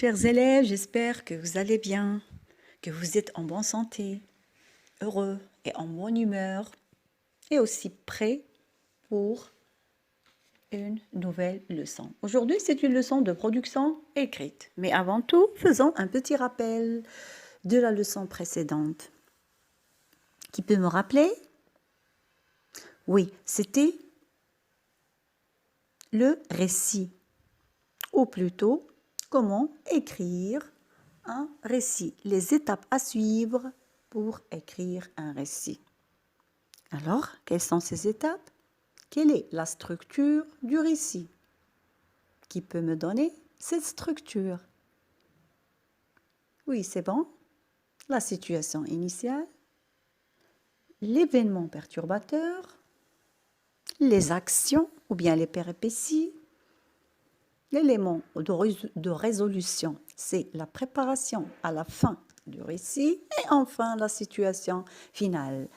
chers élèves, j'espère que vous allez bien, que vous êtes en bonne santé, heureux et en bonne humeur, et aussi prêts pour une nouvelle leçon. Aujourd'hui, c'est une leçon de production écrite. Mais avant tout, faisons un petit rappel de la leçon précédente. Qui peut me rappeler? Oui, c'était le récit, ou plutôt, comment écrire un récit, les étapes à suivre pour écrire un récit. Alors, quelles sont ces étapes? Quelle est la structure du récit? Qui peut me donner cette structure? Oui, c'est bon. La situation initiale, l'événement perturbateur, les actions ou bien les péripéties, l'élément de résolution, c'est la préparation à la fin du récit et enfin la situation finale.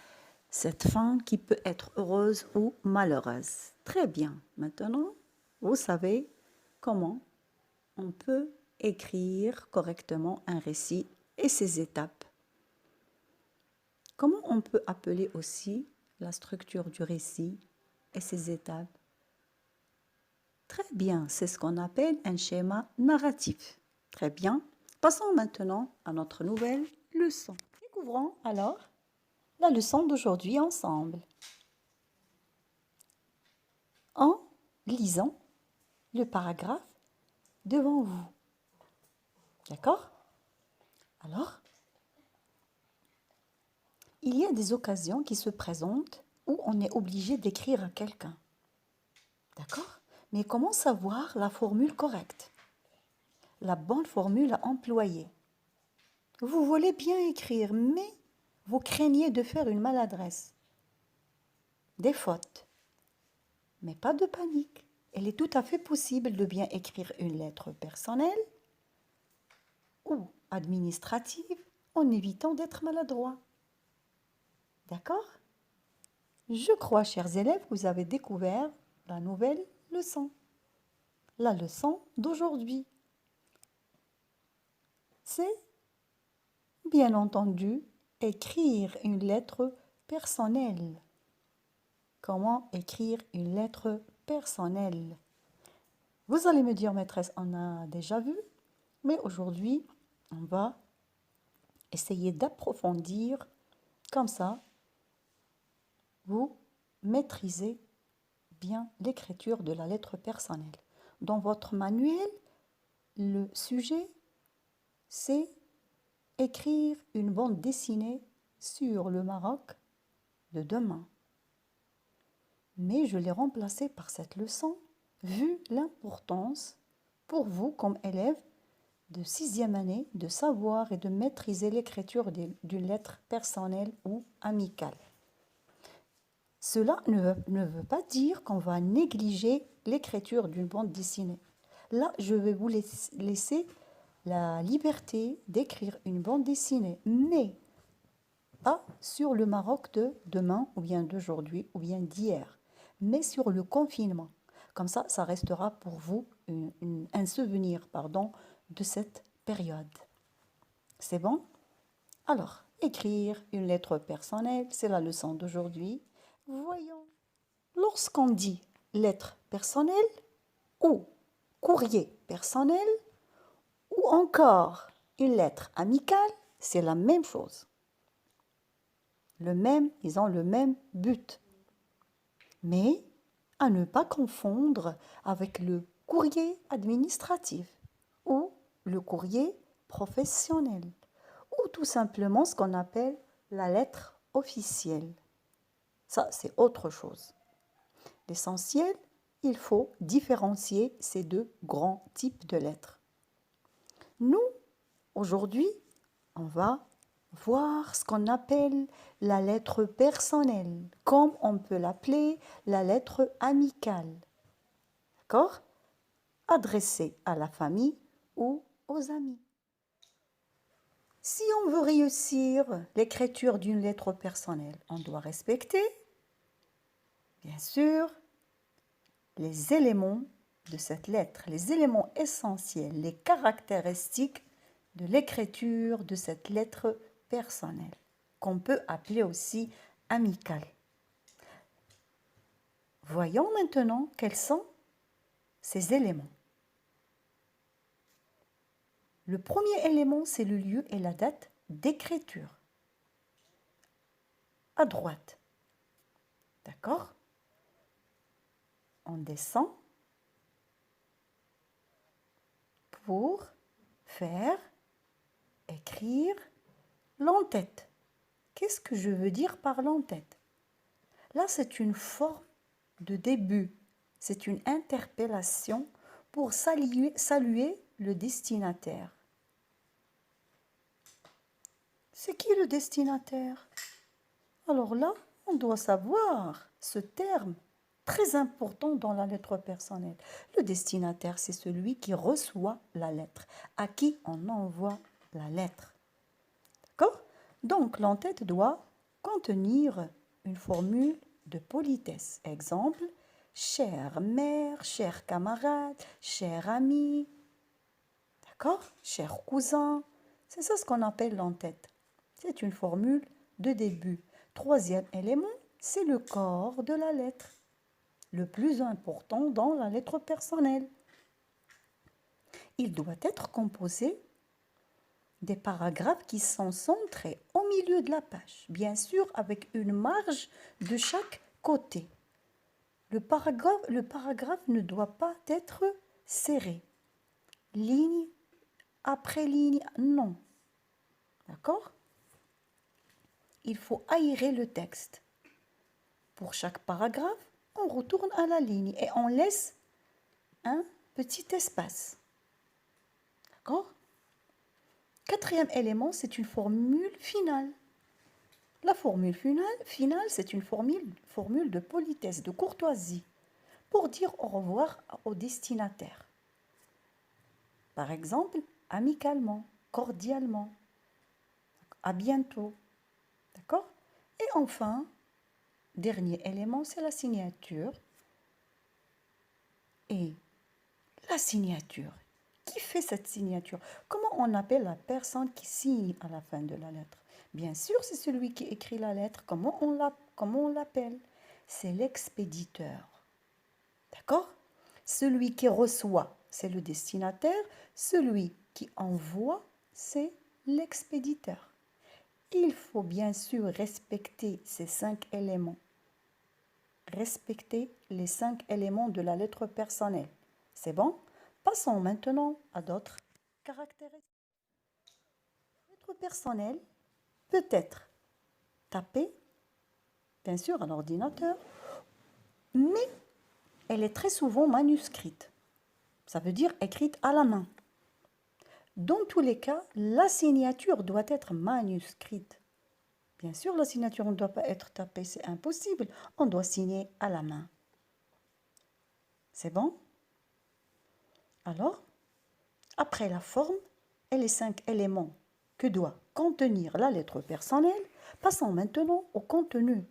Cette fin qui peut être heureuse ou malheureuse. Très bien. Maintenant, vous savez comment on peut écrire correctement un récit et ses étapes. Comment on peut appeler aussi la structure du récit et ses étapes? Très bien, c'est ce qu'on appelle un schéma narratif. Très bien. Passons maintenant à notre nouvelle leçon. Découvrons alors la leçon d'aujourd'hui ensemble. En lisant le paragraphe devant vous. D'accord? Alors, il y a des occasions qui se présentent où on est obligé d'écrire à quelqu'un. D'accord? Mais comment savoir la formule correcte? La bonne formule à employer. Vous voulez bien écrire, mais vous craignez de faire une maladresse, des fautes. Mais pas de panique. Il est tout à fait possible de bien écrire une lettre personnelle ou administrative en évitant d'être maladroit. D'accord? Je crois, chers élèves, vous avez découvert la nouvelle leçon. La leçon d'aujourd'hui. C'est, bien entendu, écrire une lettre personnelle. Comment écrire une lettre personnelle? Vous allez me dire, maîtresse, on a déjà vu, mais aujourd'hui, on va essayer d'approfondir. Comme ça, vous maîtrisez bien l'écriture de la lettre personnelle. Dans votre manuel, le sujet, c'est écrire une bande dessinée sur le Maroc de demain. Mais je l'ai remplacé par cette leçon, vu l'importance pour vous comme élève de 6e année de savoir et de maîtriser l'écriture d'une lettre personnelle ou amicale. Cela ne veut pas dire qu'on va négliger l'écriture d'une bande dessinée. Là, je vais vous laisser la liberté d'écrire une bande dessinée, mais pas sur le Maroc de demain ou bien d'aujourd'hui ou bien d'hier, mais sur le confinement. Comme ça restera pour vous un souvenir de cette période. C'est bon? Alors, écrire une lettre personnelle, c'est la leçon d'aujourd'hui. Voyons. Lorsqu'on dit lettre personnelle ou courrier personnel ou encore une lettre amicale, c'est la même chose. Ils ont le même but. Mais à ne pas confondre avec le courrier administratif ou le courrier professionnel ou tout simplement ce qu'on appelle la lettre officielle. Ça, c'est autre chose. L'essentiel, il faut différencier ces deux grands types de lettres. Nous, aujourd'hui, on va voir ce qu'on appelle la lettre personnelle, comme on peut l'appeler la lettre amicale. D'accord? Adressée à la famille ou aux amis. Si on veut réussir l'écriture d'une lettre personnelle, on doit respecter, bien sûr, les éléments de cette lettre, les éléments essentiels, les caractéristiques de l'écriture de cette lettre personnelle, qu'on peut appeler aussi amicale. Voyons maintenant quels sont ces éléments. Le premier élément, c'est le lieu et la date d'écriture. À droite. D'accord? On descend pour faire écrire l'entête. Qu'est-ce que je veux dire par l'entête? Là, c'est une forme de début. C'est une interpellation pour saluer le destinataire. C'est qui le destinataire? Alors là, on doit savoir ce terme très important dans la lettre personnelle. Le destinataire, c'est celui qui reçoit la lettre, à qui on envoie la lettre. D'accord? Donc, l'entête doit contenir une formule de politesse. Exemple, chère mère, cher camarade, cher ami, d'accord? Cher cousin. C'est ça ce qu'on appelle l'entête. C'est une formule de début. Troisième élément, c'est le corps de la lettre, le plus important dans la lettre personnelle. Il doit être composé des paragraphes qui sont centrés au milieu de la page, bien sûr avec une marge de chaque côté. Le paragraphe ne doit pas être serré, ligne après ligne, non. D'accord? Il faut aérer le texte. Pour chaque paragraphe, on retourne à la ligne et on laisse un petit espace. D'accord? Quatrième élément, c'est une formule finale. La formule finale, c'est une formule de politesse, de courtoisie, pour dire au revoir au destinataire. Par exemple, amicalement, cordialement, à bientôt. D'accord? Et enfin, dernier élément, c'est la signature. Et la signature, qui fait cette signature? Comment on appelle la personne qui signe à la fin de la lettre? Bien sûr, c'est celui qui écrit la lettre. Comment on l'appelle? C'est l'expéditeur. D'accord? Celui qui reçoit, c'est le destinataire. Celui qui envoie, c'est l'expéditeur. Il faut bien sûr respecter ces 5 éléments. Respecter les 5 éléments de la lettre personnelle. C'est bon? Passons maintenant à d'autres caractéristiques. La lettre personnelle peut être tapée, bien sûr, à l'ordinateur, mais elle est très souvent manuscrite. Ça veut dire écrite à la main. Dans tous les cas, la signature doit être manuscrite. Bien sûr, la signature ne doit pas être tapée, c'est impossible. On doit signer à la main. C'est bon? Alors, après la forme et les 5 éléments que doit contenir la lettre personnelle, passons maintenant au contenu.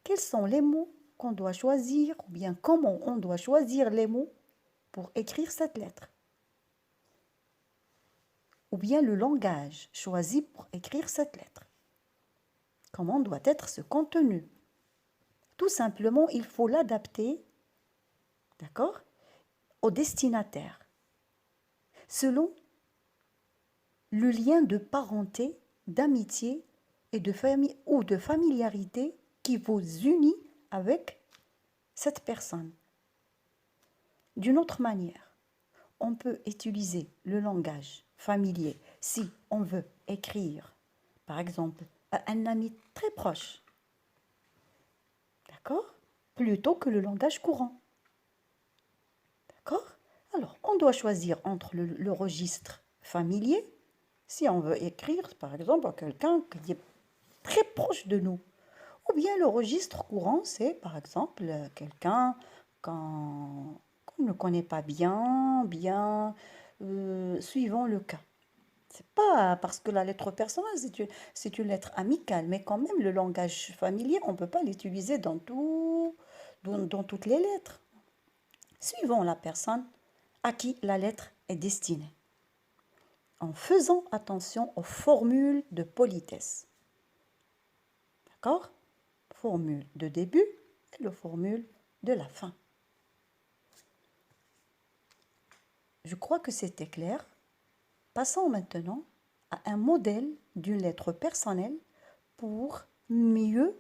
Quels sont les mots qu'on doit choisir ou bien comment on doit choisir les mots pour écrire cette lettre? Ou bien le langage choisi pour écrire cette lettre? Comment doit être ce contenu? Tout simplement, il faut l'adapter, d'accord, au destinataire, selon le lien de parenté, d'amitié et de famille ou de familiarité qui vous unit avec cette personne. D'une autre manière, on peut utiliser le langage familier si on veut écrire, par exemple, à un ami très proche, d'accord, plutôt que le langage courant. D'accord? Alors, on doit choisir entre le registre familier, si on veut écrire, par exemple, à quelqu'un qui est très proche de nous. Ou bien le registre courant, c'est, par exemple, quelqu'un qu'on ne connaît pas bien, suivant le cas. C'est pas parce que la lettre personnelle, c'est une lettre amicale, mais quand même, le langage familier, on ne peut pas l'utiliser dans toutes les lettres. suivant la personne à qui la lettre est destinée, en faisant attention aux formules de politesse. D'accord? Formule de début et la formule de la fin. Je crois que c'était clair. Passons maintenant à un modèle d'une lettre personnelle pour mieux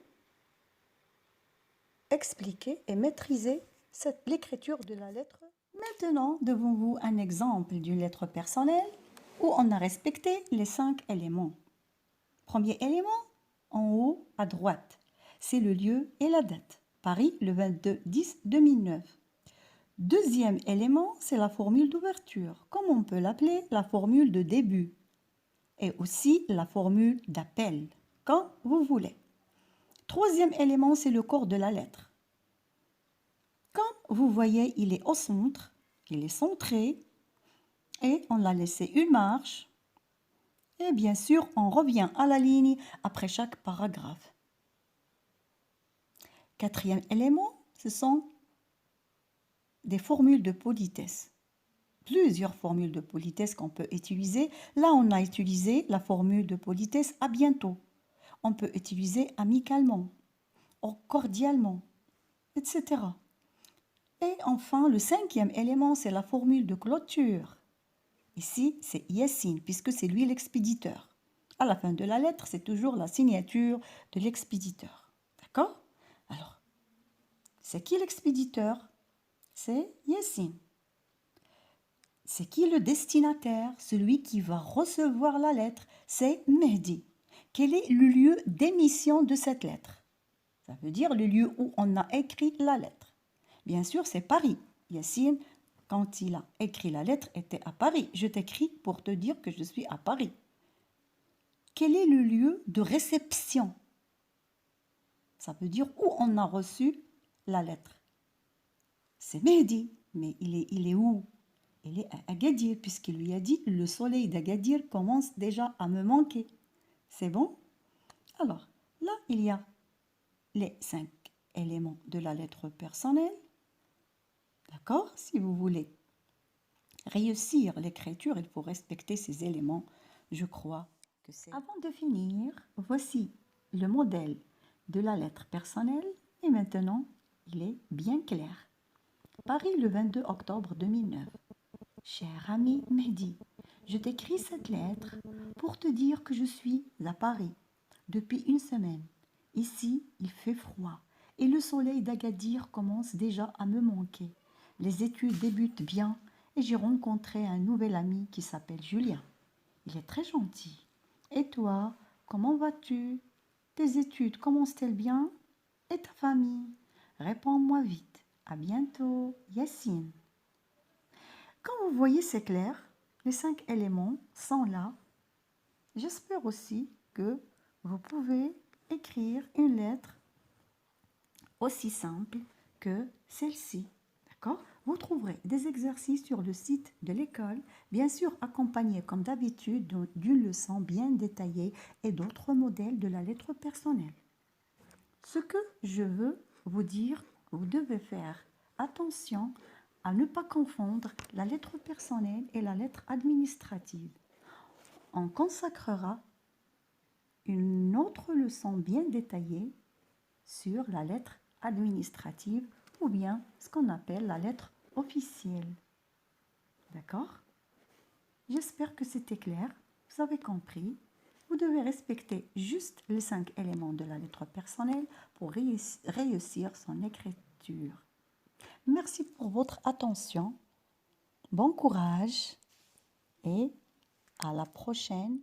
expliquer et maîtriser l'écriture de la lettre. Maintenant, devant vous un exemple d'une lettre personnelle où on a respecté les 5 éléments. Premier élément, en haut à droite, c'est le lieu et la date. Paris, le 22-10-2009. Deuxième élément, c'est la formule d'ouverture, comme on peut l'appeler la formule de début, et aussi la formule d'appel, quand vous voulez. Troisième élément, c'est le corps de la lettre. Comme vous voyez, il est au centre, il est centré, et on l'a laissé une marge. Et bien sûr, on revient à la ligne après chaque paragraphe. Quatrième élément, ce sont des formules de politesse. Plusieurs formules de politesse qu'on peut utiliser. Là, on a utilisé la formule de politesse à bientôt. On peut utiliser amicalement, cordialement, etc. Et enfin, le cinquième élément, c'est la formule de clôture. Ici, c'est Yassine, puisque c'est lui l'expéditeur. À la fin de la lettre, c'est toujours la signature de l'expéditeur. D'accord? Alors, c'est qui l'expéditeur? C'est Yassine. C'est qui le destinataire? Celui qui va recevoir la lettre, c'est Mehdi. Quel est le lieu d'émission de cette lettre? Ça veut dire le lieu où on a écrit la lettre. Bien sûr, c'est Paris. Yassine, quand il a écrit la lettre, était à Paris. Je t'écris pour te dire que je suis à Paris. Quel est le lieu de réception? Ça veut dire où on a reçu la lettre. C'est Mehdi, mais il est où? Il est à Agadir, puisqu'il lui a dit « Le soleil d'Agadir commence déjà à me manquer ». C'est bon? Alors, là, il y a les 5 éléments de la lettre personnelle. D'accord? Si vous voulez réussir l'écriture, il faut respecter ces éléments. Je crois que c'est... Avant de finir, voici le modèle de la lettre personnelle. Et maintenant, il est bien clair. Paris, le 22 octobre 2009. Cher ami Mehdi, je t'écris cette lettre pour te dire que je suis à Paris depuis une semaine. Ici, il fait froid et le soleil d'Agadir commence déjà à me manquer. Les études débutent bien et j'ai rencontré un nouvel ami qui s'appelle Julien. Il est très gentil. Et toi, comment vas-tu? Tes études commencent-elles bien? Et ta famille? Réponds-moi vite. À bientôt, Yassine. Comme vous voyez, c'est clair. Les 5 éléments sont là. J'espère aussi que vous pouvez écrire une lettre aussi simple que celle-ci. D'accord? Vous trouverez des exercices sur le site de l'école, bien sûr accompagnés comme d'habitude d'une leçon bien détaillée et d'autres modèles de la lettre personnelle. Ce que je veux vous dire, vous devez faire attention à ne pas confondre la lettre personnelle et la lettre administrative. On consacrera une autre leçon bien détaillée sur la lettre administrative ou bien ce qu'on appelle la lettre officielle. D'accord? J'espère que c'était clair, vous avez compris. Vous devez respecter juste les 5 éléments de la lettre personnelle pour réussir son écriture. Merci pour votre attention. Bon courage et à la prochaine